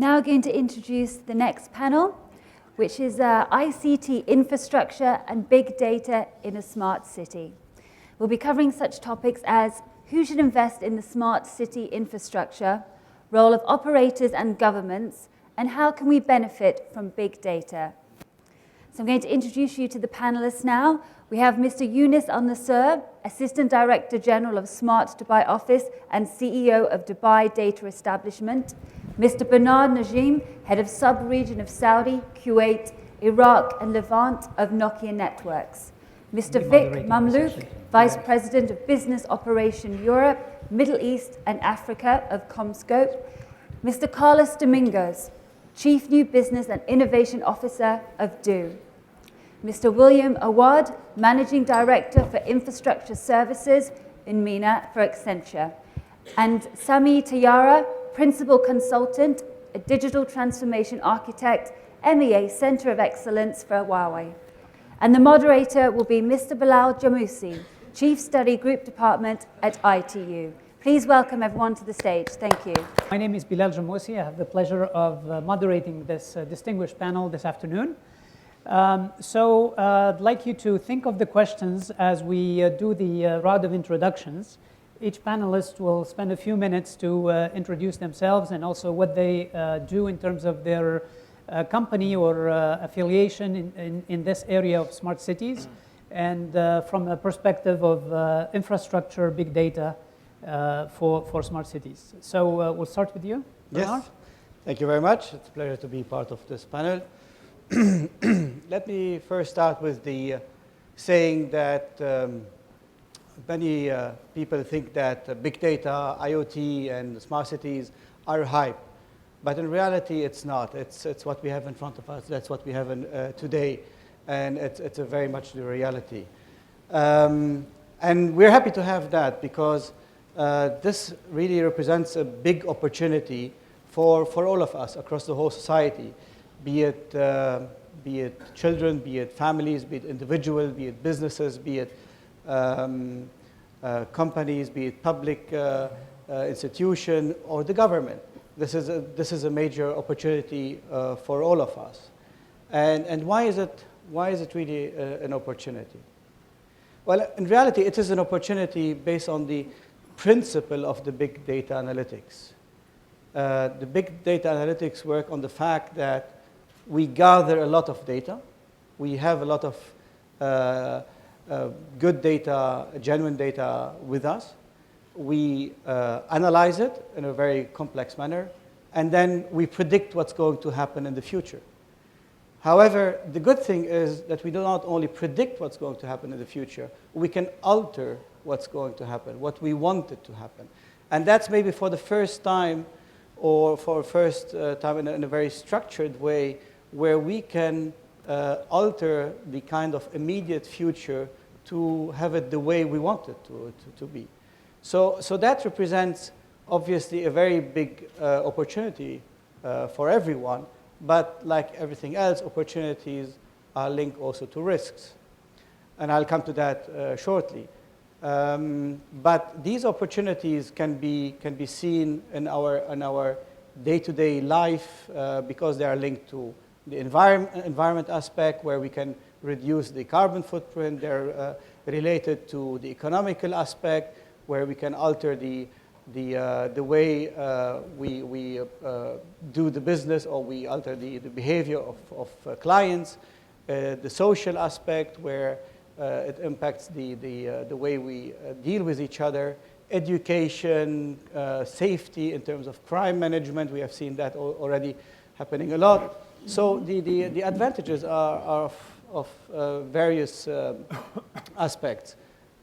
now going to introduce the next panel, which is ICT infrastructure and big data in a smart city. We'll be covering such topics as who should invest in the smart city infrastructure, role of operators and governments, and how can we benefit from big data. So I'm going to introduce you to the panelists now. We have Mr. Yunus Al-Nasser, Assistant Director General of Smart Dubai Office and CEO of Dubai Data Establishment. Mr. Bernard Najem, Head of Sub-Region of Saudi, Kuwait, Iraq and Levant of Nokia Networks. Mr. Vick Mamlouk, Vice President of Business Operation Europe, Middle East and Africa of Commscope. Mr. Carlos Domingos, Chief New Business and Innovation Officer of DO. Mr. William Awad, Managing Director for Infrastructure Services in MENA for Accenture. And Sami Tayara, Principal Consultant, a Digital Transformation Architect, MEA Center of Excellence for Huawei. And the moderator will be Mr. Bilal Jamousi, Chief Study Group Department at ITU. Please welcome everyone to the stage. Thank you. My name is Bilal Jamousi. I have the pleasure of moderating this distinguished panel this afternoon. I'd like you to think of the questions as we do the round of introductions. Each panelist will spend a few minutes to introduce themselves and also what they do in terms of their company or affiliation in this area of smart cities and from a perspective of infrastructure, big data for smart cities. So we'll start with you, Bernard. Yes, thank you very much. It's a pleasure to be part of this panel. Let me first start with the saying that many people think that big data, IoT, and smart cities are hype. But in reality, it's not. It's what we have in front of us. That's what we have today. And it's a very much the reality. And we're happy to have that because this really represents a big opportunity for all of us across the whole society. Be it children, be it families, be it individuals, be it businesses, be it companies, be it public institution or the government. This is a major opportunity for all of us. And why is it really an opportunity? Well, in reality, it is an opportunity based on the principle of the big data analytics. The big data analytics work on the fact that we gather a lot of data. We have a lot of good data, genuine data with us. We analyze it in a very complex manner, and then we predict what's going to happen in the future. However, the good thing is that we do not only predict what's going to happen in the future, we can alter what's going to happen, what we want it to happen. And that's maybe for the first time or for the first time in a very structured way where we can alter the kind of immediate future to have it the way we want it to be. So that represents, obviously, a very big opportunity for everyone. But like everything else, opportunities are linked also to risks. And I'll come to that shortly. But these opportunities can be seen in our day-to-day life because they are linked to the environment aspect, where we can reduce the carbon footprint. They're related to the economical aspect, where we can alter the way we do the business, or we alter the behavior of clients. The social aspect, where it impacts the way we deal with each other. Education, safety in terms of crime management. We have seen that already happening a lot. So the advantages are of various aspects.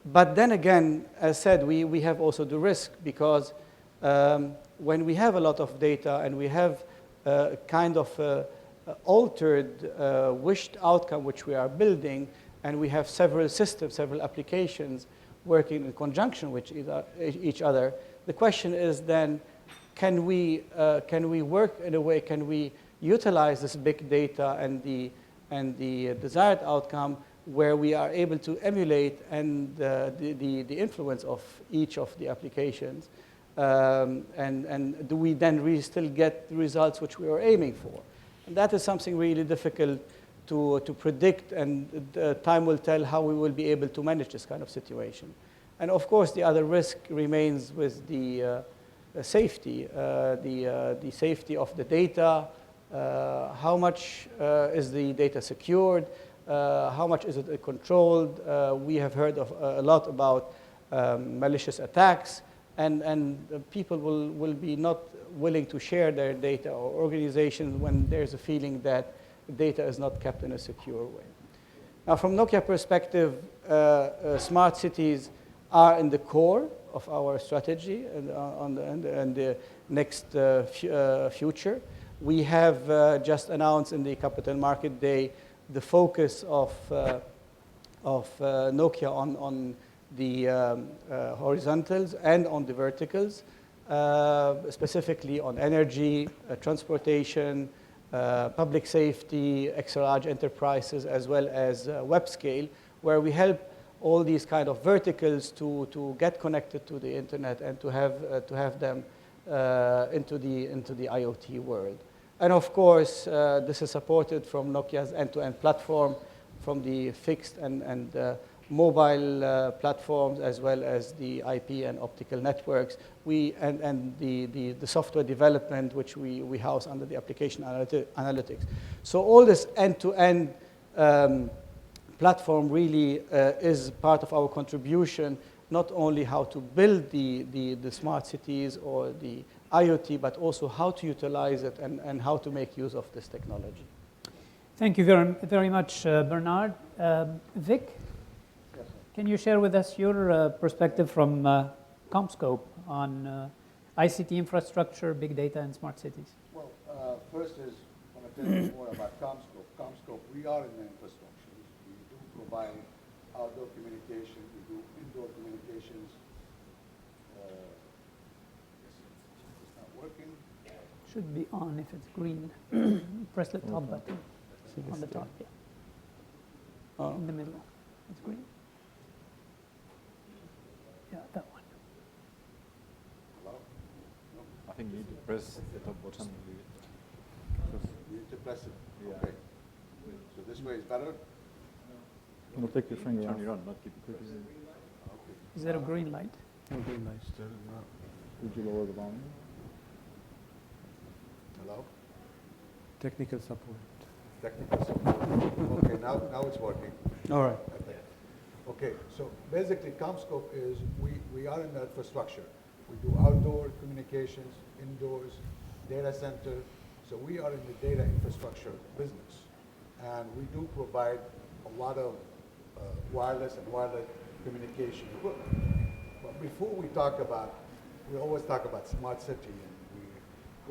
But then again, as said, we have also the risk, because when we have a lot of data and we have kind of altered wished outcome which we are building, and we have several systems, several applications working in conjunction with each other, the question is then, can we work in a way, can we utilize this big data and the desired outcome where we are able to emulate and the influence of each of the applications And do we then really still get the results which we are aiming for? And that is something really difficult to predict, and time will tell how we will be able to manage this kind of situation. And of course, the other risk remains with the safety, the safety of the data. How much is the data secured? How much is it controlled? We have heard of a lot about malicious attacks, and people will be not willing to share their data, or organizations, when there's a feeling that data is not kept in a secure way. Now, from Nokia perspective, smart cities are in the core of our strategy and the next future. We have just announced in the Capital Market Day the focus of Nokia on the horizontals and on the verticals, specifically on energy, transportation, public safety, extra large enterprises, as well as web scale, where we help all these kind of verticals to get connected to the internet and to have them into the IoT world. And of course, this is supported from Nokia's end-to-end platform, from the fixed and mobile platforms, as well as the IP and optical networks. And the software development, which we house under the application analytics. So all this end-to-end platform really is part of our contribution, not only how to build the smart cities or the IoT, but also how to utilize it and how to make use of this technology. Thank you very much, Bernard. Vic, yes, can you share with us your perspective from Commscope on ICT infrastructure, big data, and smart cities? Well, first is I want to tell you more about Commscope. Commscope, we are in the infrastructure. We do provide outdoor communication. We do indoor communications. It's not working. Should be on if it's green. Press the top button on the top. Yeah. In the middle. It's green. Yeah, that one. Hello? No? I think you need to press the top button. You need to press it. Yeah. Okay. So this way is better? No, take your finger turn it on, not keep it clicking. Okay. Is there a green light? Okay, nice. Would you lower the volume? Hello? Technical support. Technical support. Okay, now it's working. All right. I think. Okay, so basically Commscope is, we are in the infrastructure. We do outdoor communications, indoors, data center. So we are in the data infrastructure business. And we do provide a lot of wireless and wired communication equipment. But before we always talk about smart city, and we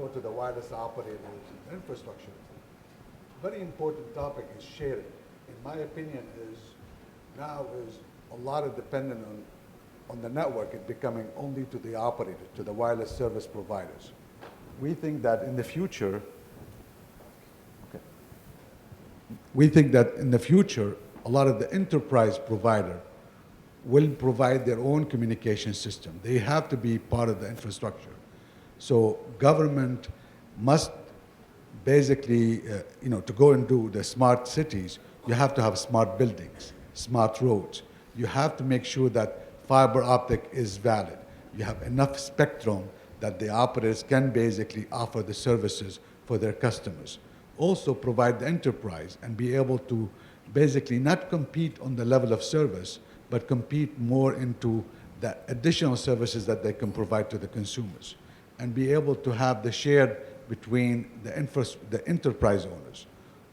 go to the wireless operators and infrastructure. Very important topic is sharing. In my opinion, is a lot of dependent on the network. It's becoming only to the operator, to the wireless service providers. We think that in the future, a lot of the enterprise provider will provide their own communication system. They have to be part of the infrastructure. So government must basically, to go and do the smart cities, you have to have smart buildings, smart roads. You have to make sure that fiber optic is valid. You have enough spectrum that the operators can basically offer the services for their customers. Also provide the enterprise and be able to basically not compete on the level of service, but compete more into the additional services that they can provide to the consumers, and be able to have the shared between the enterprise owners.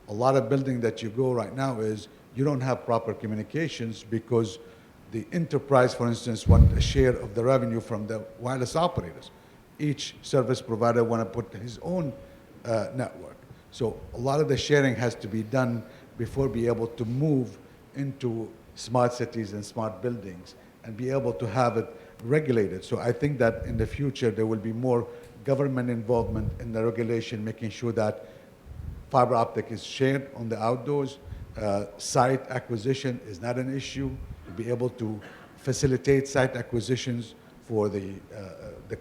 A lot of building that you go right now is you don't have proper communications because the enterprise, for instance, want a share of the revenue from the wireless operators. Each service provider want to put his own network. So a lot of the sharing has to be done before be able to move into smart cities and smart buildings and be able to have it regulated. So I think that in the future there will be more government involvement in the regulation, making sure that fiber optic is shared on the outdoors. Site acquisition is not an issue. To be able to facilitate site acquisitions for the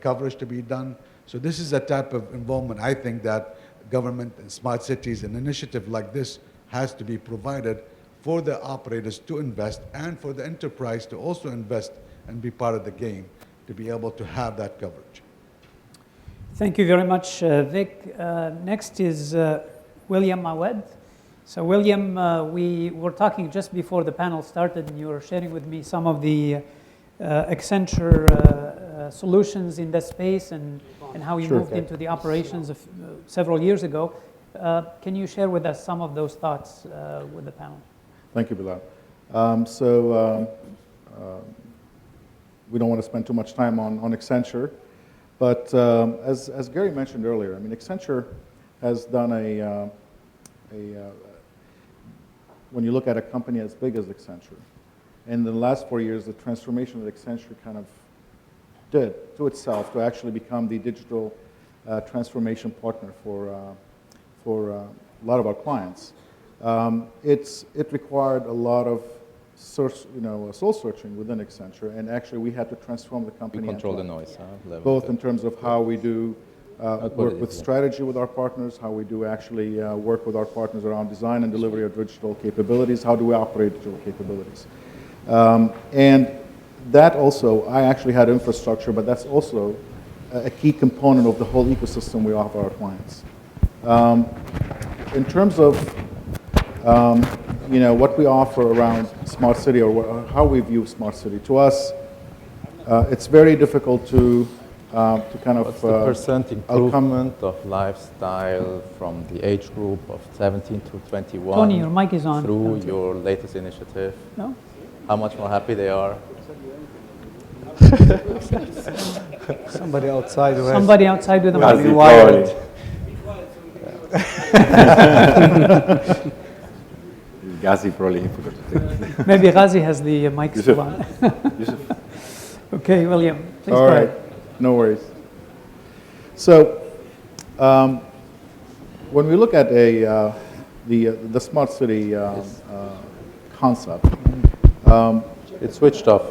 coverage to be done. So this is a type of involvement, I think, that government and smart cities, an initiative like this has to be provided for the operators to invest and for the enterprise to also invest and be part of the game to be able to have that coverage. Thank you very much, Vic. Next is William Awad. So William, we were talking just before the panel started, and you were sharing with me some of the Accenture solutions in that space and how you moved into the operations several years ago. Can you share with us some of those thoughts with the panel? Thank you, Bilal. We don't want to spend too much time on Accenture, but as Gary mentioned earlier, I mean, Accenture has done when you look at a company as big as Accenture, in the last 4 years, the transformation that Accenture kind of did to itself to actually become the digital transformation partner for a lot of our clients. It required a lot of soul searching within Accenture, and actually we had to transform the company. We control the noise, both in terms of how we do work with strategy with our partners, how we do actually work with our partners around design and delivery of digital capabilities, how do we operate digital capabilities. And that also, I actually had infrastructure, but that's also a key component of the whole ecosystem we offer our clients. In terms of what we offer around smart city or how we view smart city, to us, it's very difficult to kind of... What's the percent improvement of lifestyle from the age group of 17 to 21? Tony, your mic is on. Through your latest initiative? No? How much more happy they are? Somebody outside. Somebody outside with a mic. Be wired. Ghazi probably forgot to take it. Maybe Ghazi has the mic still on. Okay, William, please All go right, ahead. no worries. So, when we look at the smart city concept, It's switched off.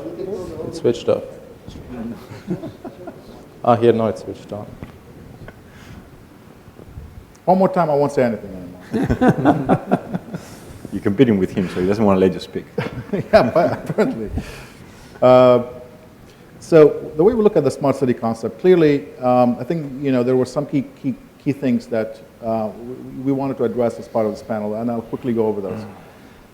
It's switched off. Here, no, it's switched on. one more time, I won't say anything anymore. You're competing with him, so he doesn't want to let you speak. Yeah, apparently. So the way we look at the smart city concept, clearly, I think there were some key things that we wanted to address as part of this panel, and I'll quickly go over those.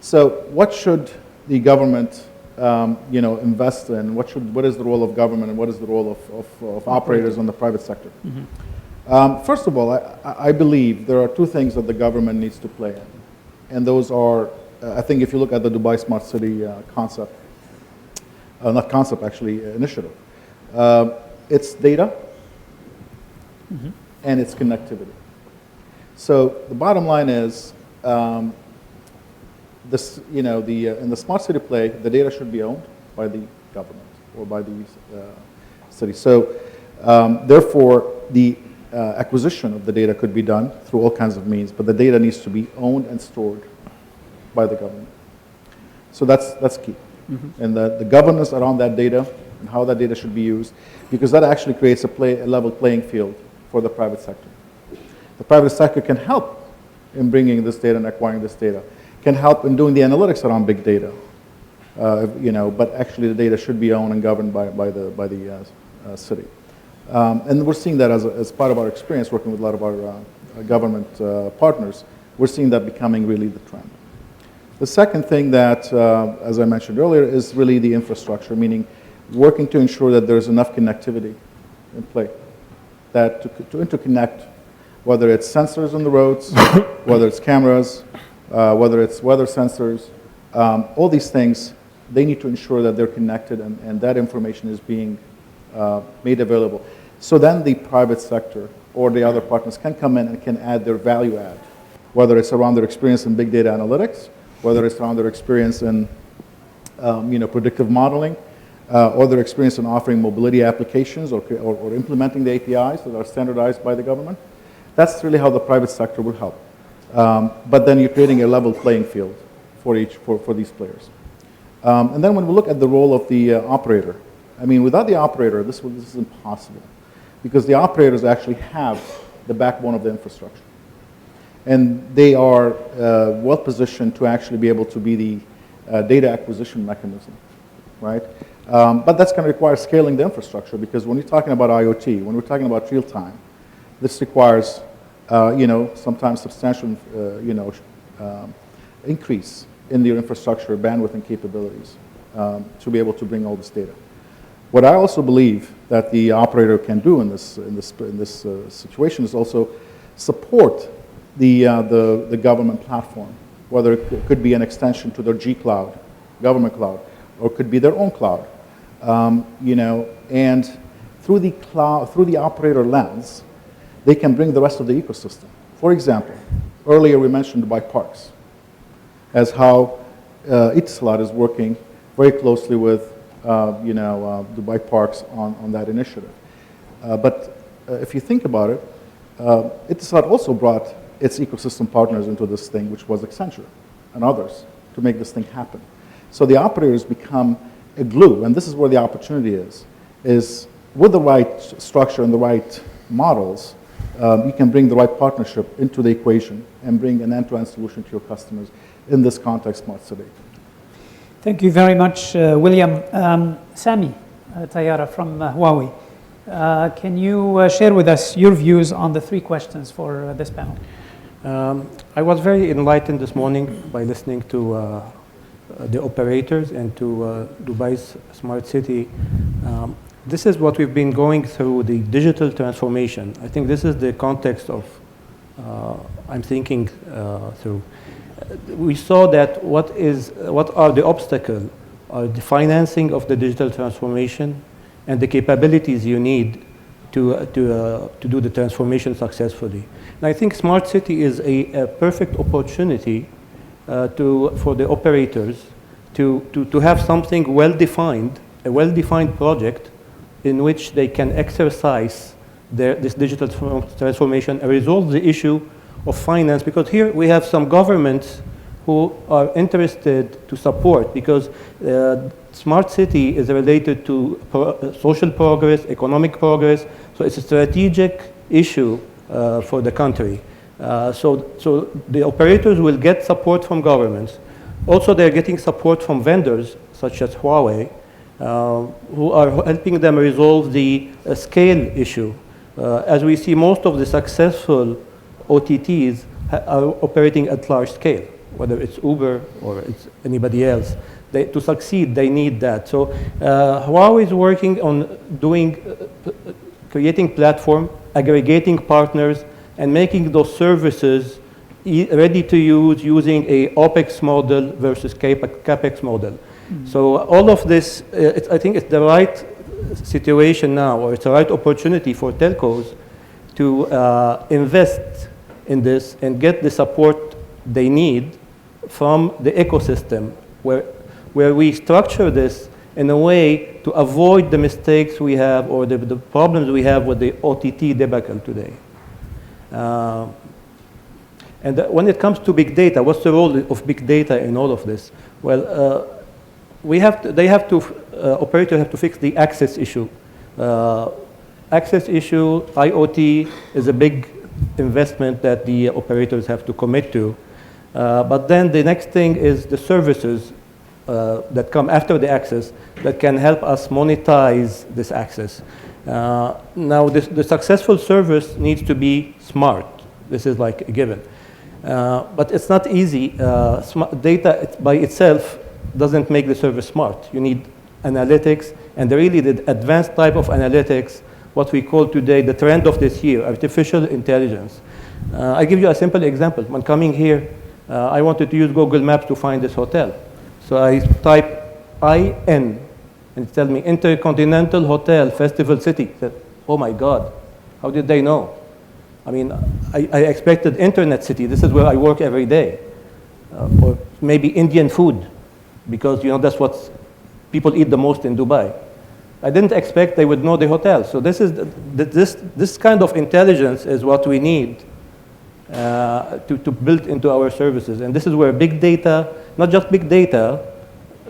So, what should the government, invest in? What is the role of government, and what is the role of operators on the private sector? Mm-hmm. First of all, I believe there are two things that the government needs to play in. And those are, I think if you look at the Dubai Smart City concept, not concept actually, initiative, it's data and it's connectivity. So the bottom line is, in the smart city play, the data should be owned by the government or by the city. So therefore, the acquisition of the data could be done through all kinds of means, but the data needs to be owned and stored by the government. So that's key. Mm-hmm. And the governance around that data and how that data should be used, because that actually creates a level playing field for the private sector. The private sector can help in bringing this data and acquiring this data, can help in doing the analytics around big data, but actually the data should be owned and governed by the city. And we're seeing that as part of our experience working with a lot of our government partners. We're seeing that becoming really the trend. The second thing that, as I mentioned earlier, is really the infrastructure, meaning working to ensure that there's enough connectivity in play, that to interconnect, whether it's sensors on the roads, whether it's cameras, whether it's weather sensors, all these things, they need to ensure that they're connected and that information is being made available. So then the private sector or the other partners can come in and can add their value add, whether it's around their experience in big data analytics, whether it's around their experience in predictive modeling, or their experience in offering mobility applications or implementing the APIs that are standardized by the government. That's really how the private sector would help. But then you're creating a level playing field for these players. And then when we look at the role of the operator, I mean, without the operator, this is impossible, because the operators actually have the backbone of the infrastructure. And they are well positioned to actually be able to be the data acquisition mechanism, right? But that's going to require scaling the infrastructure, because when you're talking about IoT, when we're talking about real time, this requires, sometimes substantial, increase in your infrastructure bandwidth and capabilities to be able to bring all this data. What I also believe that the operator can do in this situation is also support the government platform, whether it could be an extension to their G cloud, government cloud, or it could be their own cloud. And through the cloud, through the operator lens, they can bring the rest of the ecosystem. For example, earlier we mentioned Dubai Parks, as how Etisalat is working very closely with Dubai Parks on that initiative. But if you think about it, Etisalat also brought its ecosystem partners into this thing, which was Accenture and others, to make this thing happen. So the operators become a glue, and this is where the opportunity is with the right structure and the right models, you can bring the right partnership into the equation and bring an end-to-end solution to your customers in this context, smart city. Thank you very much, William. Sami Tayara from Huawei. Can you share with us your views on the three questions for this panel? I was very enlightened this morning by listening to the operators and to Dubai's smart city. This is what we've been going through, the digital transformation. I think this is the context of I'm thinking through. We saw that what are the obstacles are the financing of the digital transformation and the capabilities you need to do the transformation successfully. And I think smart city is a perfect opportunity for the operators to have something well-defined, a well-defined project in which they can exercise this digital transformation and resolve the issue of finance, because here we have some governments who are interested to support, because smart city is related to social progress, economic progress, so it's a strategic issue for the country. So the operators will get support from governments. Also, they're getting support from vendors such as Huawei, who are helping them resolve the scale issue. As we see, most of the successful OTTs are operating at large scale, whether it's Uber or it's anybody else. To succeed, they need that. So Huawei is working on creating platform, aggregating partners, and making those services ready to use using a OpEx model versus CapEx model. Mm-hmm. So all of this, I think it's the right situation now, or it's the right opportunity for telcos to invest in this and get the support they need from the ecosystem, where we structure this in a way to avoid the mistakes we have or the problems we have with the OTT debacle today. And when it comes to big data, what's the role of big data in all of this? Well, operators have to fix the access issue. Access issue, IoT is a big investment that the operators have to commit to. But then the next thing is the services that come after the access that can help us monetize this access. Now, the successful service needs to be smart. This is like a given. But it's not easy. Data by itself doesn't make the service smart. You need analytics, and really the advanced type of analytics, what we call today the trend of this year, artificial intelligence. I'll give you a simple example. When coming here, I wanted to use Google Maps to find this hotel. So I type IN, and it tells me Intercontinental Hotel, Festival City. I said, oh my God, how did they know? I mean, I expected Internet City. This is where I work every day. Or maybe Indian food, because that's what people eat the most in Dubai. I didn't expect they would know the hotel. So this is this kind of intelligence is what we need to build into our services. And this is where big data, not just big data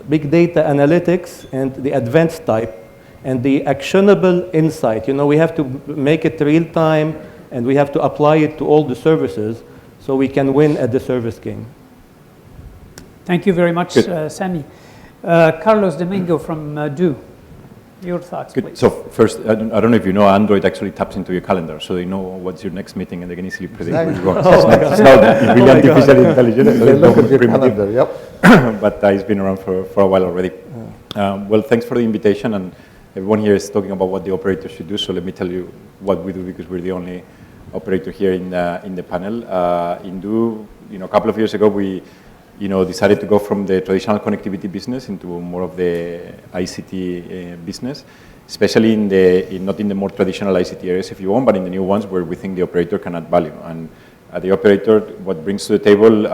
analytics and the advanced type and the actionable insight. You know, we have to make it real time, and we have to apply it to all the services so we can win at the service game. Thank you very much, Sami. Carlos Domingo from DO. Your thoughts, Good. please. So first, I don't know if you know, Android actually taps into your calendar, so they know what's your next meeting, and they can easily predict where you're going. It's not really artificial intelligence. They look at your calendar, yep. But it's been around for a while already. Well, thanks for the invitation, and everyone here is talking about what the operator should do, so let me tell you what we do, because we're the only operator here in the panel. In DO, a couple of years ago, we decided to go from the traditional connectivity business into more of the ICT business, especially not in the more traditional ICT areas, if you want, but in the new ones where we think the operator can add value. And the operator, what brings to the table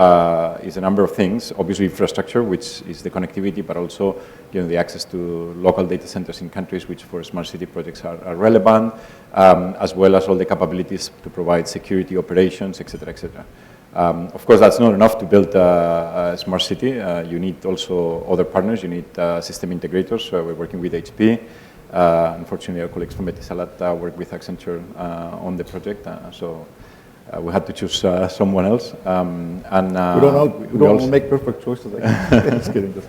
is a number of things. Obviously, infrastructure, which is the connectivity, but also the access to local data centers in countries which for smart city projects are relevant, as well as all the capabilities to provide security operations, et cetera, et cetera. Of course, that's not enough to build a smart city. You need also other partners. You need system integrators. So we're working with HP. Unfortunately, our colleagues from Etisalat work with Accenture on the project. So we had to choose someone else. We don't all make perfect choices. Just kidding.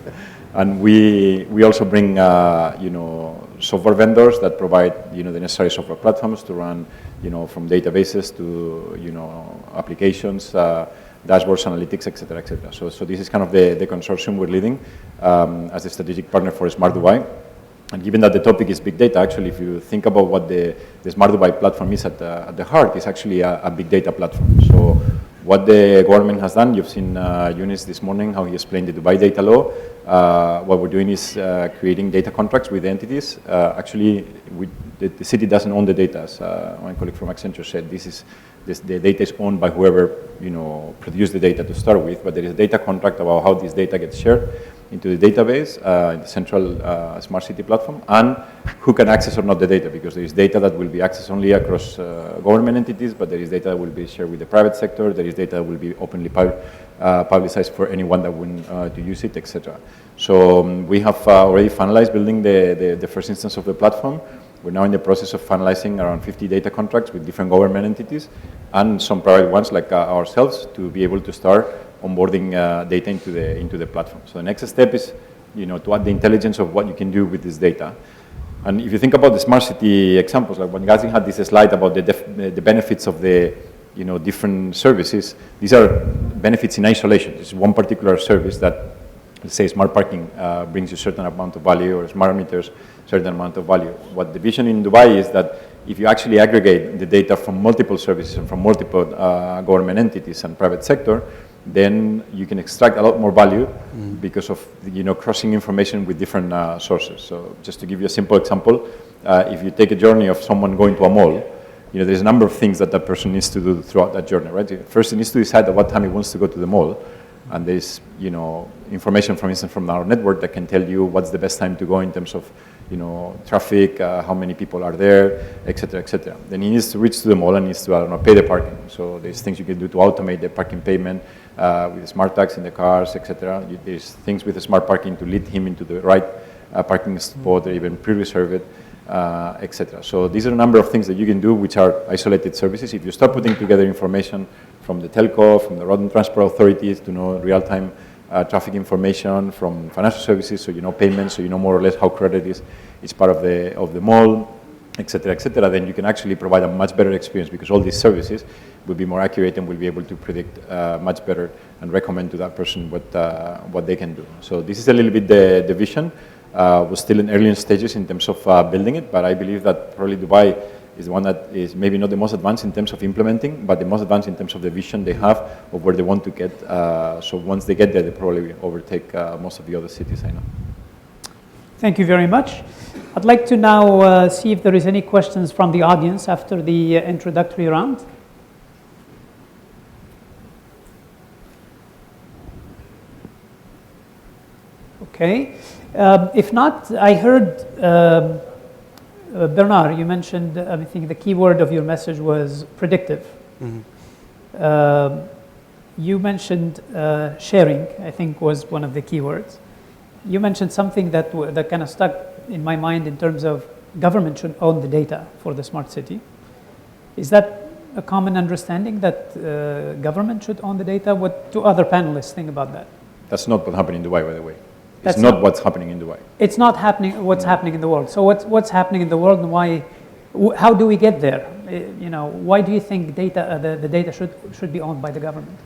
And we also bring software vendors that provide the necessary software platforms to run from databases to applications, dashboards, analytics, et cetera, et cetera. So this is kind of the consortium we're leading as a strategic partner for Smart Dubai. And given that the topic is big data, actually, if you think about what the Smart Dubai platform is at the heart, it's actually a big data platform. So what the government has done, you've seen Yunus this morning, how he explained the Dubai data law. What we're doing is creating data contracts with the entities. Actually, the city doesn't own the data, as my colleague from Accenture said. The data is owned by whoever produced the data to start with, but there is a data contract about how this data gets shared into the database, in the central smart city platform, and who can access or not the data, because there is data that will be accessed only across government entities, but there is data that will be shared with the private sector, there is data that will be openly publicized for anyone that wants to use it, etc. So we have already finalized building the first instance of the platform. We're now in the process of finalizing around 50 data contracts with different government entities and some private ones like ourselves to be able to start onboarding data into the platform. So the next step is, to add the intelligence of what you can do with this data. And if you think about the smart city examples, like when Ghazi had this slide about the benefits of the different services, these are benefits in isolation. This is one particular service that, let's say, smart parking brings you a certain amount of value, or smart meters, certain amount of value. What the vision in Dubai is that if you actually aggregate the data from multiple services and from multiple government entities and private sector, then you can extract a lot more value because of crossing information with different sources. So just to give you a simple example, if you take a journey of someone going to a mall, there's a number of things that person needs to do throughout that journey, right? First, he needs to decide at what time he wants to go to the mall. And there's, information, for instance, from our network that can tell you what's the best time to go in terms of, traffic, how many people are there, et cetera, et cetera. Then he needs to reach to the mall and needs to, pay the parking. So there's things you can do to automate the parking payment with the smart tags in the cars, et cetera. There's things with the smart parking to lead him into the right parking spot or even pre-reserve it, et cetera. So these are a number of things that you can do which are isolated services. If you start putting together information from the Telecom, from the road and transport authorities to know real-time traffic information, from financial services, so payments, so more or less how credit is part of the mall, et cetera, then you can actually provide a much better experience because all these services will be more accurate and will be able to predict much better and recommend to that person what they can do. So this is a little bit the vision. We're still in early stages in terms of building it, but I believe that probably Dubai is the one that is maybe not the most advanced in terms of implementing, but the most advanced in terms of the vision they have of where they want to get. So once they get there, they probably overtake most of the other cities I know. Thank you very much. I'd like to now see if there is any questions from the audience after the introductory round. Okay. If not, I heard Bernard, you mentioned, I think the key word of your message was predictive. Mm-hmm. You mentioned sharing, I think was one of the key words. You mentioned something that, that kind of stuck in my mind in terms of government should own the data for the smart city. Is that a common understanding that government should own the data? What do other panelists think about that? That's not what's happening in Dubai, by the way. That's It's not what's happening in Dubai. It's not happening. What's happening in the world? So what's happening in the world, and why? How do we get there? You know, why do you think data the data should be owned by the government?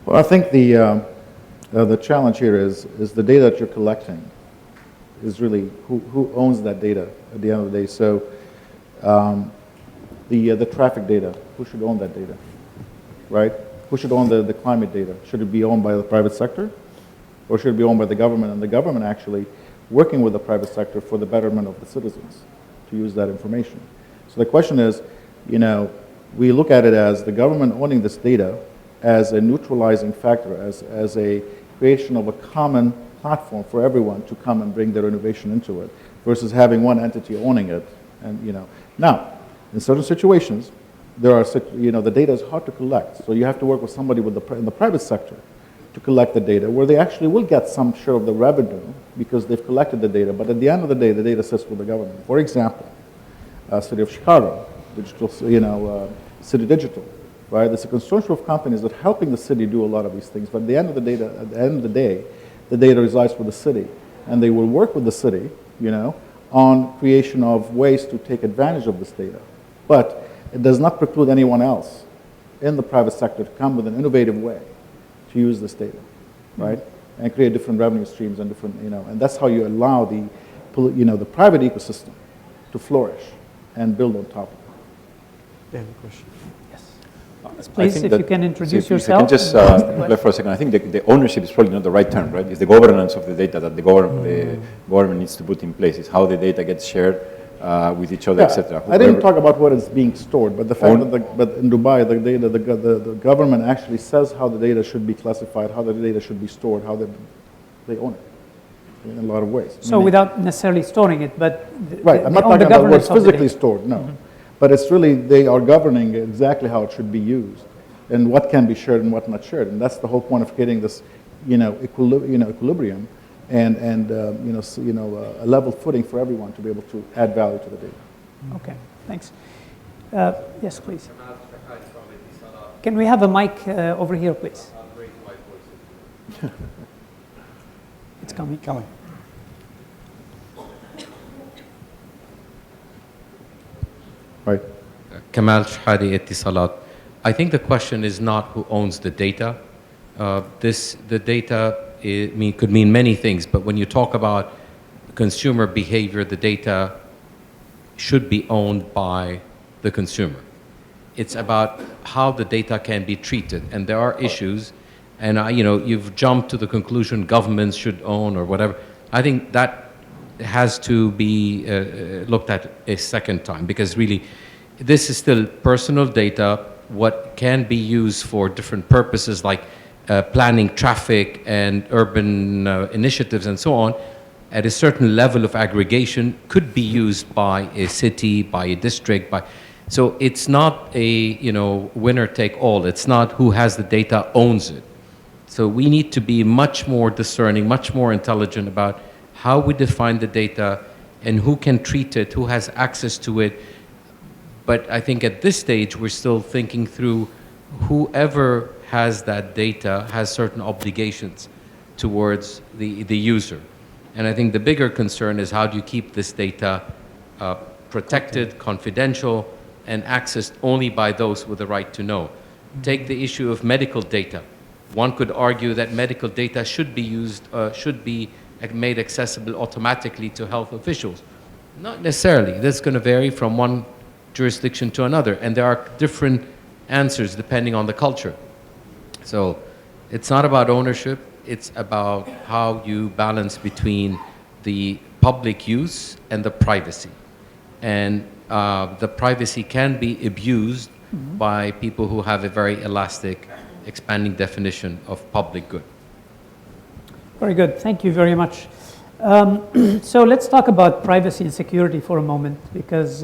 Well, I think the challenge here is the data that you're collecting is really who owns that data at the end of the day. So the traffic data, who should own that data, right? Who should own the climate data? Should it be owned by the private sector, or should it be owned by the government? And the government actually working with the private sector for the betterment of the citizens to use that information. So the question is, you know, we look at it as the government owning this data as a neutralizing factor, as a creation of a common platform for everyone to come and bring their innovation into it, versus having one entity owning it. And you know, now in certain situations, there are, you know, the data is hard to collect, so you have to work with somebody in the private sector to collect the data, where they actually will get some share of the revenue because they've collected the data. But at the end of the day, the data sits with the government. For example, City of Chicago, digital, you know, City Digital, right? There's a consortium of companies that are helping the city do a lot of these things. But at the end of the day, the data resides with the city, and they will work with the city, you know, on creation of ways to take advantage of this data. But it does not preclude anyone else in the private sector to come with an innovative way to use this data, right? Mm-hmm. And create different revenue streams and different, you know, and that's how you allow the, you know, the private ecosystem to flourish and build on top of it. They have a question. Yes, please, if you can introduce if yourself. I can just reply for a second. I think the ownership is probably not the right term, right? It's the governance of the data that the government needs to put in place. It's how the data gets shared with each other, etc. I didn't talk about what is being stored, but the fact that but in Dubai, the data, the government actually says how the data should be classified, how the data should be stored, how they own it in a lot of ways. So without necessarily storing it, but right, I'm not talking about what's physically stored, no. Mm-hmm. But it's really, they are governing exactly how it should be used and what can be shared and what not shared. And that's the whole point of creating this, you know, equilibrium and a level footing for everyone to be able to add value to the data. Okay, thanks. Yes, please. Can we have a mic over here, please? It's coming. Right. Kamal Shahadi, Etisalat. I think the question is not who owns the data. The data could mean many things, but when you talk about consumer behavior, the data should be owned by the consumer. It's about how the data can be treated, and there are issues, and you've jumped to the conclusion governments should own or whatever. I think that has to be looked at a second time, because really this is still personal data, what can be used for different purposes like planning traffic and urban initiatives and so on, at a certain level of aggregation could be used by a city, by a district, so it's not a winner take all. It's not who has the data owns it. So we need to be much more discerning, much more intelligent about how we define the data and who can treat it, who has access to it. But I think at this stage, we're still thinking through whoever has that data has certain obligations towards the user. And I think the bigger concern is how do you keep this data protected, confidential, and accessed only by those with the right to know. Take the issue of medical data. One could argue that medical data should be used, should be made accessible automatically to health officials. Not necessarily. That's going to vary from one jurisdiction to another, and there are different answers depending on the culture. So it's not about ownership, it's about how you balance between the public use and the privacy. And the privacy can be abused by people who have a very elastic, expanding definition of public good. Very good. Thank you very much. So let's talk about privacy and security for a moment, because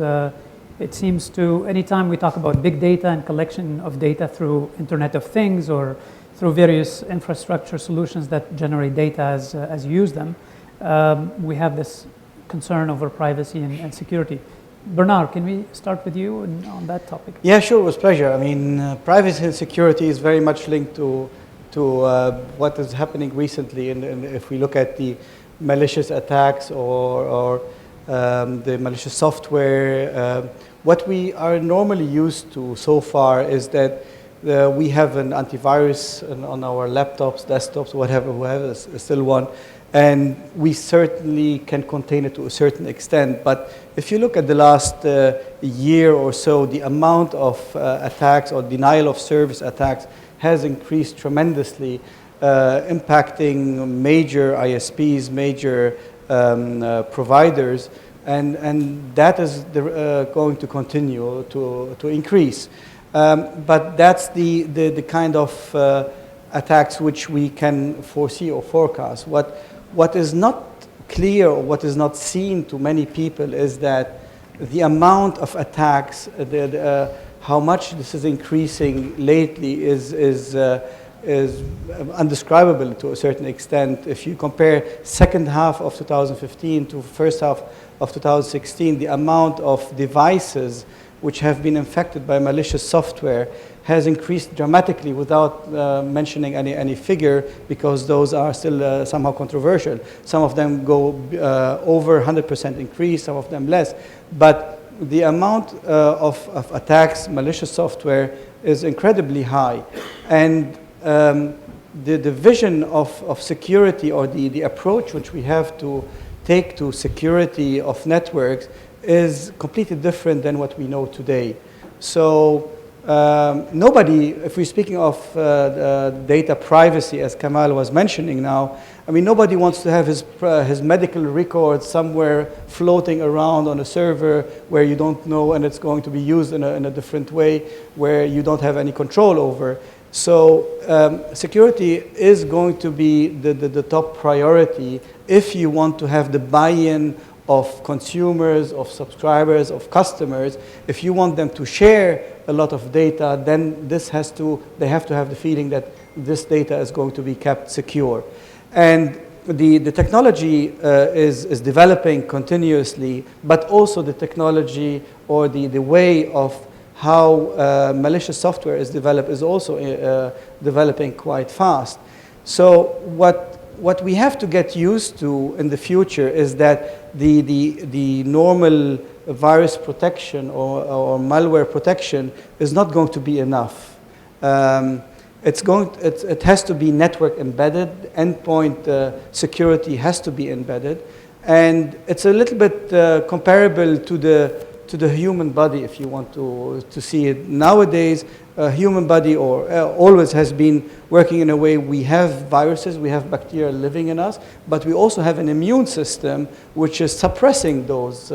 it seems anytime we talk about big data and collection of data through Internet of Things or through various infrastructure solutions that generate data as you use them, we have this concern over privacy and security. Bernard, can we start with you on that topic? Yeah, sure, with pleasure. I mean, privacy and security is very much linked to what is happening recently. And if we look at the malicious attacks or the malicious software, what we are normally used to so far is that we have an antivirus on our laptops, desktops, whatever is still one, and we certainly can contain it to a certain extent. But if you look at the last year or so, the amount of attacks or denial of service attacks has increased tremendously, impacting major ISPs, major providers, and that is going to continue to increase. But that's the kind of attacks which we can foresee or forecast. What is not clear or what is not seen to many people is that the amount of attacks, how much this is increasing lately is undescribable to a certain extent. If you compare second half of 2015 to first half of 2016, the amount of devices which have been infected by malicious software has increased dramatically without mentioning any figure, because those are still somehow controversial. Some of them go over 100% increase, some of them less. But the amount of attacks, malicious software, is incredibly high. And the vision of security, or the approach which we have to take to security of networks, is completely different than what we know today. So nobody, if we're speaking of data privacy, as Kamal was mentioning now, I mean, nobody wants to have his medical records somewhere floating around on a server where you don't know, and it's going to be used in a different way where you don't have any control over. So security is going to be the top priority if you want to have the buy-in of consumers, of subscribers, of customers. If you want them to share a lot of data, then they have to have the feeling that this data is going to be kept secure. And the technology is developing continuously, but also the technology or the way of how malicious software is developed is also developing quite fast. So what we have to get used to in the future is that the normal virus protection or malware protection is not going to be enough. It has to be network embedded. Endpoint security has to be embedded, and it's a little bit comparable to the human body, if you want to see it. Nowadays, human body always has been working in a way. We have viruses, we have bacteria living in us, but we also have an immune system which is suppressing those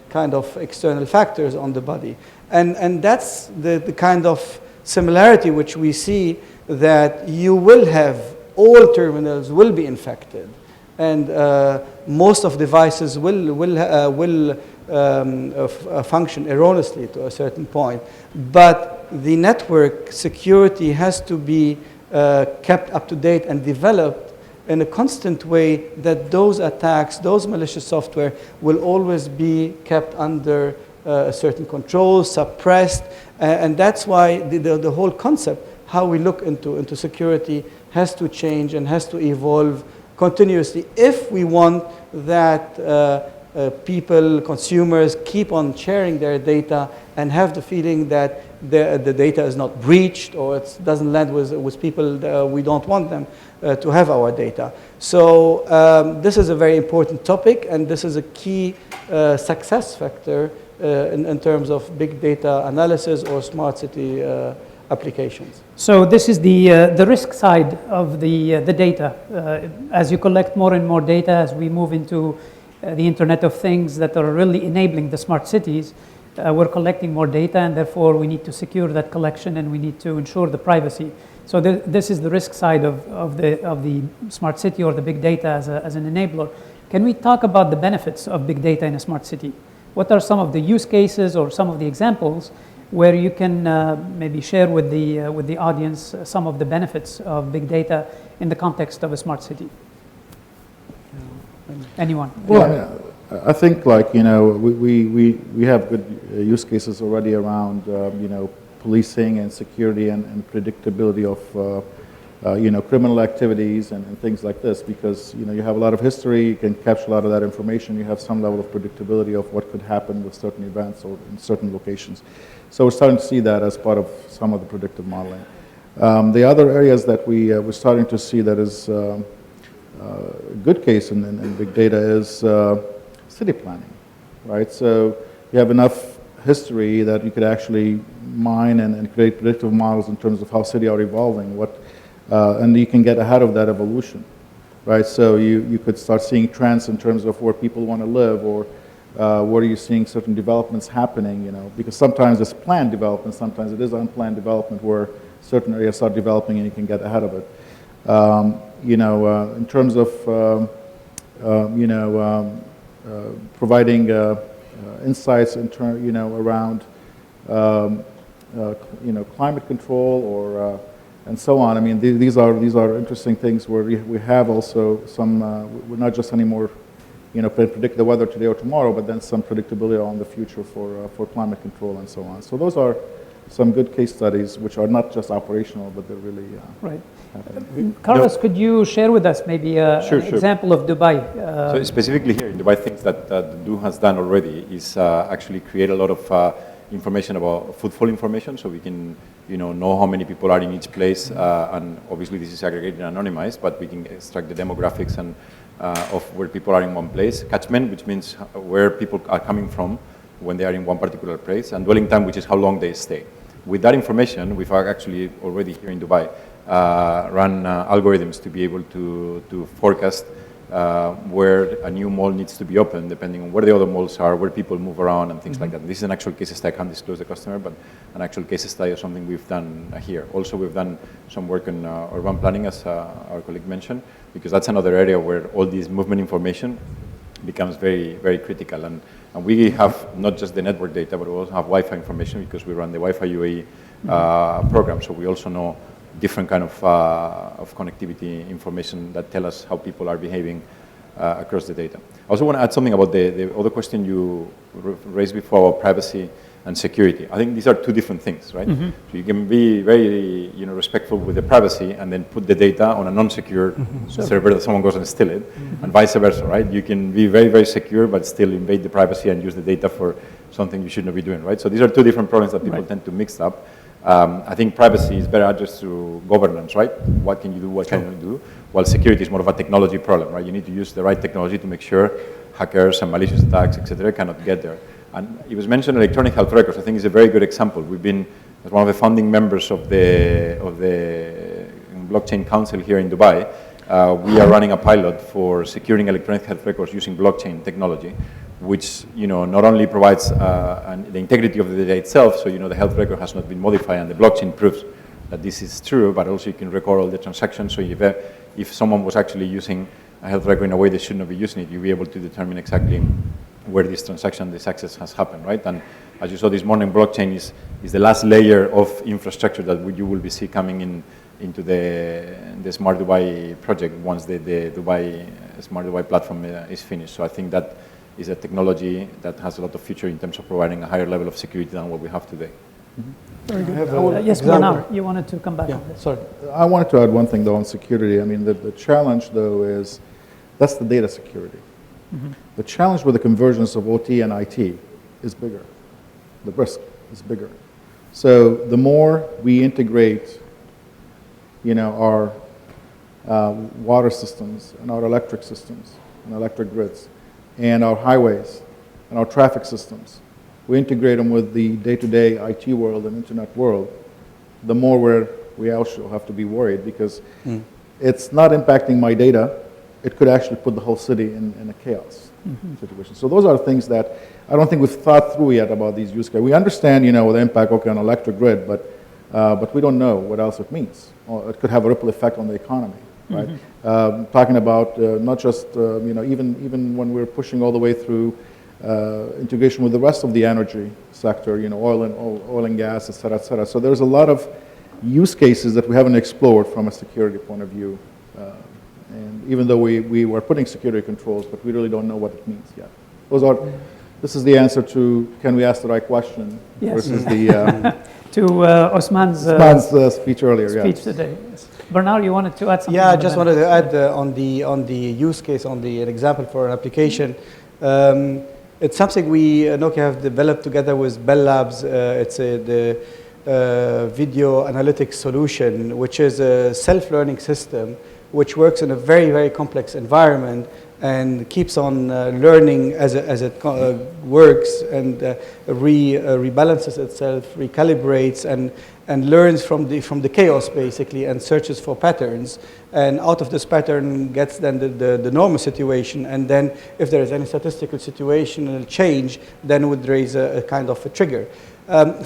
kind of external factors on the body. And that's the kind of similarity which we see, that you will have, all terminals will be infected, and most of devices will function erroneously to a certain point. But the network security has to be kept up to date and developed in a constant way, that those attacks, those malicious software, will always be kept under a certain control, suppressed. And that's why the whole concept, how we look into security, has to change and has to evolve continuously if we want that people, consumers, keep on sharing their data and have the feeling that the data is not breached, or it doesn't land with people we don't want them to have our data. So this is a very important topic, and this is a key success factor in terms of big data analysis or smart city applications. So this is the risk side of the data. As you collect more and more data, as we move into the Internet of Things that are really enabling the smart cities, we're collecting more data, and therefore we need to secure that collection, and we need to ensure the privacy. So this is the risk side of the smart city or the big data as an enabler. Can we talk about the benefits of big data in a smart city? What are some of the use cases or some of the examples where you can maybe share with the audience some of the benefits of big data in the context of a smart city? Anyone? Well, I mean, I think like, we have good use cases already around, policing and security and predictability of, criminal activities and things like this, because, you have a lot of history, you can capture a lot of that information, you have some level of predictability of what could happen with certain events or in certain locations. So we're starting to see that as part of some of the predictive modeling. The other areas that we're starting to see that is a good case in big data is city planning, right? So you have enough history that you could actually mine and create predictive models in terms of how cities are evolving, and you can get ahead of that evolution, right? So you could start seeing trends in terms of where people want to live, or where are you seeing certain developments happening, because sometimes it's planned development, sometimes it is unplanned development where certain areas start developing and you can get ahead of it. In terms of, providing insights around, climate control or and so on. I mean, these are interesting things where we have also some. We're not just anymore, predict the weather today or tomorrow, but then some predictability on the future for climate control and so on. So those are some good case studies, which are not just operational, but they're really right. Carlos, could you share with us maybe an example of Dubai? So specifically here in Dubai, things that Du has done already is actually create a lot of information about footfall information, so we can know how many people are in each place, and obviously this is aggregated and anonymized, but we can extract the demographics and of where people are in one place. Catchment, which means where people are coming from when they are in one particular place, and dwelling time, which is how long they stay. With that information, we've actually already here in Dubai run algorithms to be able to forecast where a new mall needs to be open, depending on where the other malls are, where people move around and things like that. This is an actual case study. I can't disclose the customer, but an actual case study of something we've done here. Also, we've done some work on urban planning, as our colleague mentioned, because that's another area where all this movement information becomes very, very critical. And we have not just the network data, but we also have Wi-Fi information because we run the Wi-Fi UAE program. So we also know different kind of connectivity information that tell us how people are behaving across the data. I also want to add something about the other question you raised before about privacy and security. I think these are two different things, right? Mm-hmm. So you can be very respectful with the privacy and then put the data on a non-secure server that someone goes and steal it, and vice versa, right? You can be very, very secure but still invade the privacy and use the data for something you should not be doing, right? So these are two different problems that people tend to mix up. I think privacy is better addressed through governance, right? What can you do, what can you do? While security is more of a technology problem, right? You need to use the right technology to make sure hackers and malicious attacks, etc., cannot get there. And it was mentioned electronic health records. I think it's a very good example. We've been, as one of the founding members of the blockchain council here in Dubai, we are running a pilot for securing electronic health records using blockchain technology, which not only provides the integrity of the data itself, so the health record has not been modified and the blockchain proves that this is true, but also you can record all the transactions. So if someone was actually using a health record in a way they should not be using it, you'll be able to determine exactly where this transaction, this access has happened, right? And as you saw this morning, blockchain is the last layer of infrastructure that you will be see coming into the Smart Dubai project once the Dubai Smart Dubai platform is finished. So I think that is a technology that has a lot of future in terms of providing a higher level of security than what we have today. Mm-hmm. Very good. Yes, Bernard, you wanted to come back on this. Sorry. I wanted to add one thing, though, on security. I mean, the challenge, though, is that's the data security. Mm-hmm. The challenge with the convergence of OT and IT is bigger. The risk is bigger. So the more we integrate, our water systems and our electric systems and electric grids and our highways and our traffic systems, we integrate them with the day-to-day IT world and internet world, the more we also have to be worried, because it's not impacting my data. It could actually put the whole city in a chaos situation. So those are things that I don't think we've thought through yet about these use cases. We understand, the impact on electric grid, but we don't know what else it means. Or it could have a ripple effect on the economy, right? Talking about not just, even when we're pushing all the way through integration with the rest of the energy sector, oil and gas, et cetera, et cetera. So there's a lot of use cases that we haven't explored from a security point of view And even though we were putting security controls, but we really don't know what it means yet. This is the answer to, can we ask the right question? Yes. Versus the to Osman's speech earlier. Speech today. Yes. Bernard, you wanted to add something? Yeah, I just wanted to add on the use case, an example for an application. It's something Nokia have developed together with Bell Labs. It's the video analytics solution, which is a self-learning system which works in a very, very complex environment and keeps on learning as it works and rebalances itself, recalibrates, and learns from the chaos basically, and searches for patterns. And out of this pattern gets then the normal situation. And then if there is any statistical situational change, then it would raise a kind of a trigger.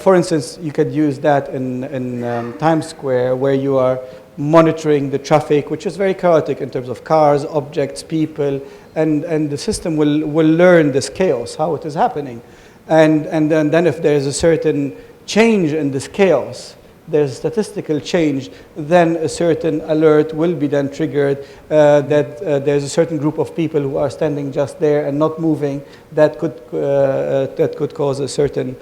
For instance, you could use that in Times Square, where you are monitoring the traffic, which is very chaotic in terms of cars, objects, people, and the system will learn this chaos, how it is happening. And then if there is a certain change in this chaos, there's a statistical change, then a certain alert will be then triggered that there's a certain group of people who are standing just there and not moving that could cause a certain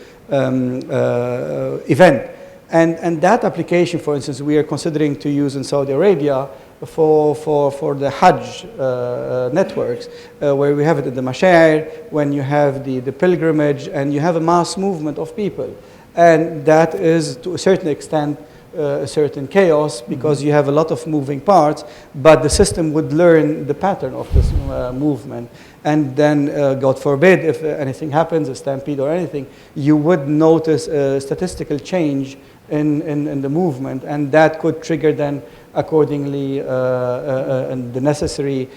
event. And that application, for instance, we are considering to use in Saudi Arabia for the Hajj networks, where we have it at the Mashair, when you have the pilgrimage and you have a mass movement of people. And that is, to a certain extent, a certain chaos, because you have a lot of moving parts, but the system would learn the pattern of this movement. And then, God forbid, if anything happens, a stampede or anything, you would notice a statistical change in the movement, and that could trigger then accordingly the necessary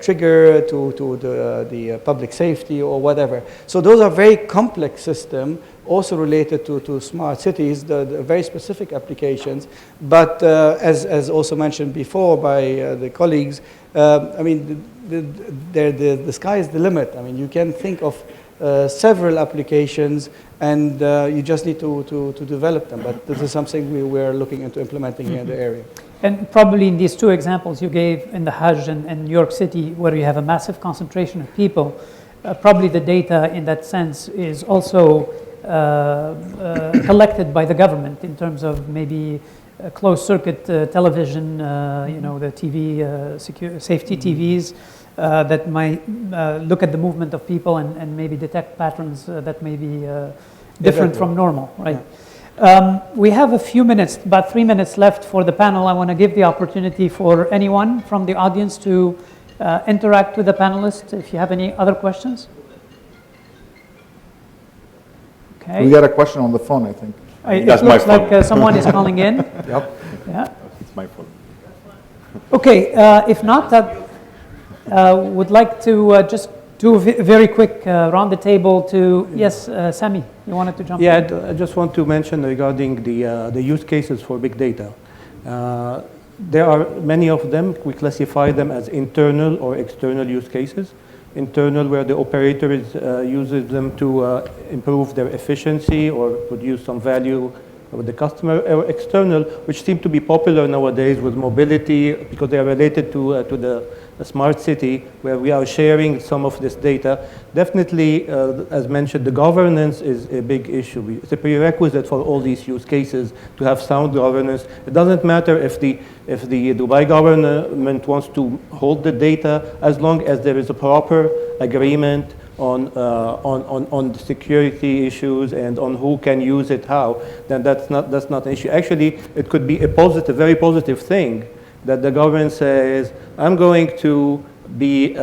trigger to the public safety or whatever. So those are very complex systems, also related to smart cities, the very specific applications. But as also mentioned before by the colleagues, I mean, the sky is the limit. I mean, you can think of several applications, and you just need to develop them. But this is something we're looking into implementing here in the area. And probably in these two examples you gave in the Hajj and New York City, where you have a massive concentration of people, probably the data in that sense is also collected by the government in terms of maybe closed-circuit television, the TV, safety TVs, that might look at the movement of people and maybe detect patterns that may be different from normal, right? Yeah. We have a few minutes, about 3 minutes left for the panel. I want to give the opportunity for anyone from the audience to interact with the panelists if you have any other questions. Okay. We got a question on the phone, I think. It looks like someone is calling in. Yep. Yeah. It's my fault. Okay, if not, would like to just do a very quick round the table to, yes, Sami, you wanted to jump in? Yeah, I just want to mention regarding the use cases for big data. There are many of them. We classify them as internal or external use cases. Internal, where the operator uses them to improve their efficiency or produce some value with the customer, or external, which seem to be popular nowadays with mobility, because they are related to the smart city, where we are sharing some of this data. Definitely, as mentioned, the governance is a big issue. It's a prerequisite for all these use cases to have sound governance. It doesn't matter if the Dubai government wants to hold the data, as long as there is a proper agreement on the security issues and on who can use it how, then that's not an issue. Actually, it could be a positive, very positive thing that the government says, I'm going to be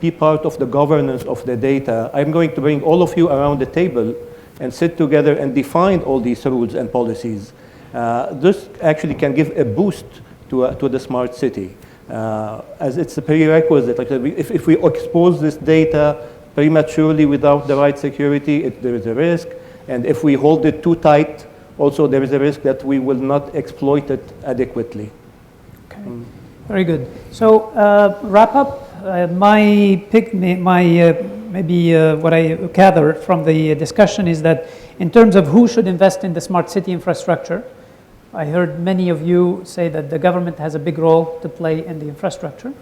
be part of the governance of the data. I'm going to bring all of you around the table and sit together and define all these rules and policies. This actually can give a boost to the smart city. As it's a prerequisite. Like if we expose this data prematurely without the right security, there is a risk. And if we hold it too tight, also there is a risk that we will not exploit it adequately. Okay, very good. So wrap up. Maybe what I gathered from the discussion is that in terms of who should invest in the smart city infrastructure, I heard many of you say that the government has a big role to play in the infrastructure.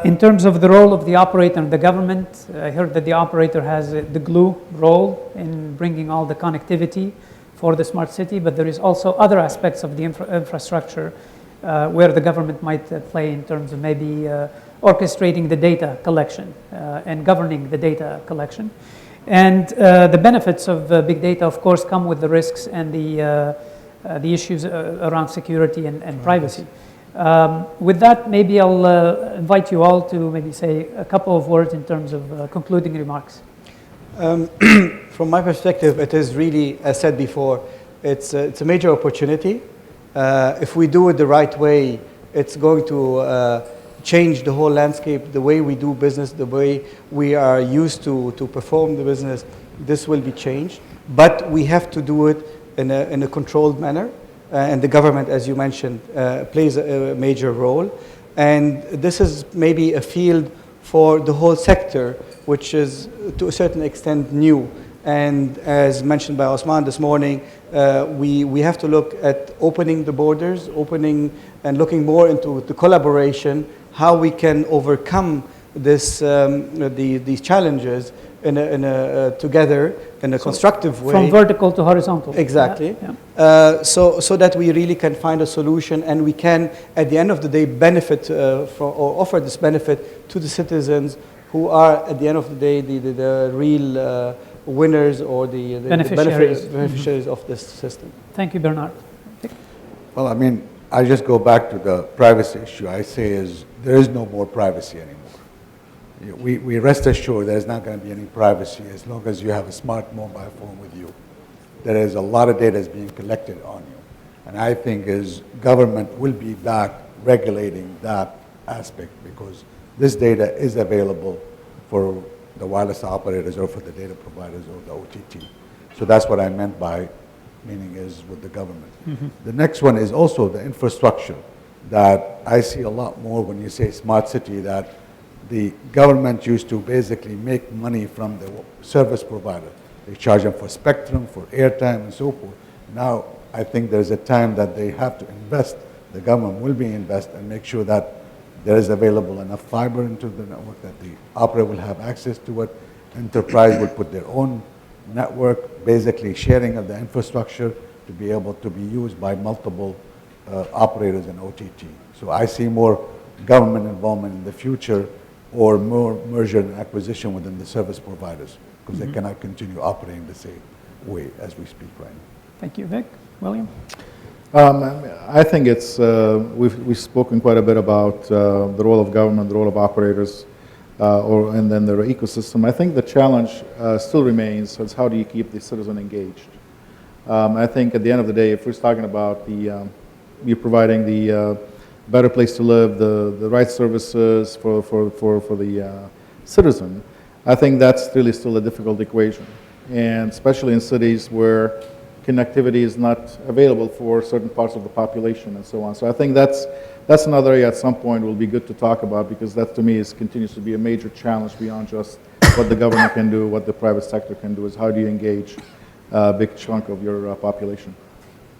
In terms of the role of the operator and the government, I heard that the operator has the glue role in bringing all the connectivity for the smart city, but there is also other aspects of the infrastructure where the government might play in terms of maybe orchestrating the data collection and governing the data collection. And the benefits of big data, of course, come with the risks and the issues around security and privacy. With that, maybe I'll invite you all to maybe say a couple of words in terms of concluding remarks. From my perspective, it is really, as said before, it's a major opportunity. If we do it the right way, it's going to change the whole landscape, the way we do business, the way we are used to perform the business. This will be changed, but we have to do it in a controlled manner. And the government, as you mentioned, plays a major role. And this is maybe a field for the whole sector, which is to a certain extent new. And as mentioned by Osman this morning, we have to look at opening the borders, opening and looking more into the collaboration, how we can overcome this, these challenges together in a constructive way. From vertical to horizontal. Exactly. Yeah. So that we really can find a solution, and we can, at the end of the day, benefit from, or offer this benefit to the citizens who are, at the end of the day, the real winners or the beneficiaries of this system. Thank you, Bernard. Well, I mean, I just go back to the privacy issue. I say is there is no more privacy anymore. We rest assured there's not going to be any privacy as long as you have a smart mobile phone with you. There is a lot of data is being collected on you. And I think is government will be back regulating that aspect because this data is available for the wireless operators or for the data providers or the OTT. So that's what I meant by meaning is with the government. Mm-hmm. The next one is also the infrastructure that I see a lot more when you say smart city, that the government used to basically make money from the service provider. They charge them for spectrum, for airtime, and so forth. Now, I think there's a time that they have to invest, the government will be invest and make sure that there is available enough fiber into the network, that the operator will have access to it, enterprise will put their own network, basically sharing of the infrastructure to be able to be used by multiple operators in OTT. So I see more government involvement in the future or more merger and acquisition within the service providers because they cannot continue operating the same way as we speak right now. Thank you, Vic. William? I think it's, we've spoken quite a bit about the role of government, the role of operators, and then their ecosystem. I think the challenge still remains is how do you keep the citizen engaged? I think at the end of the day, if we're talking about you're providing the better place to live, the right services for the citizen, I think that's really still a difficult equation. And especially in cities where connectivity is not available for certain parts of the population and so on. So I think that's another area at some point will be good to talk about because that to me continues to be a major challenge beyond just what the government can do, what the private sector can do, is how do you engage a big chunk of your population.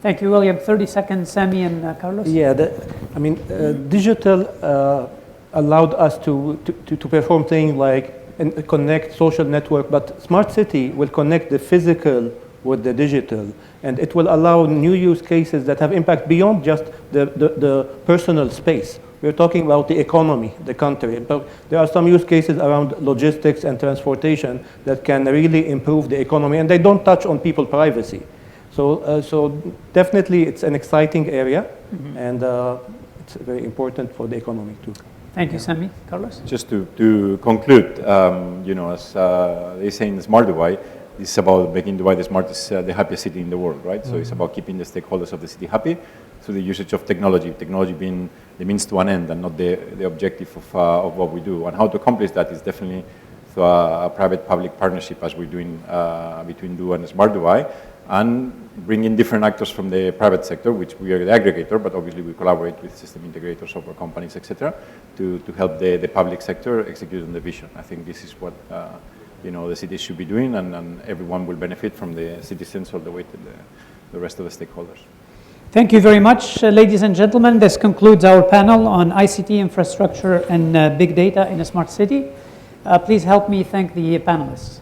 Thank you, William. 30 seconds, Sami and Carlos. Yeah, digital allowed us to perform things like connect social network, but smart city will connect the physical with the digital, and it will allow new use cases that have impact beyond just the personal space. We're talking about the economy, the country, but there are some use cases around logistics and transportation that can really improve the economy, and they don't touch on people's privacy. So definitely it's an exciting area, and it's very important for the economy too. Thank you, Sami. Carlos? Just to conclude, you know, as they say in the Smart Dubai, it's about making Dubai the smartest, the happiest city in the world, right? So it's about keeping the stakeholders of the city happy through the usage of technology being the means to an end and not the objective of what we do. And how to accomplish that is definitely through a private-public partnership as we're doing between Du and Smart Dubai, and bring in different actors from the private sector, which we are the aggregator, but obviously we collaborate with system integrators, software companies, etc., to help the public sector execute on the vision. I think this is what you know, the cities should be doing, and everyone will benefit from the citizens all the way to the rest of the stakeholders. Thank you very much, ladies and gentlemen. This concludes our panel on ICT infrastructure and big data in a smart city. Please help me thank the panelists.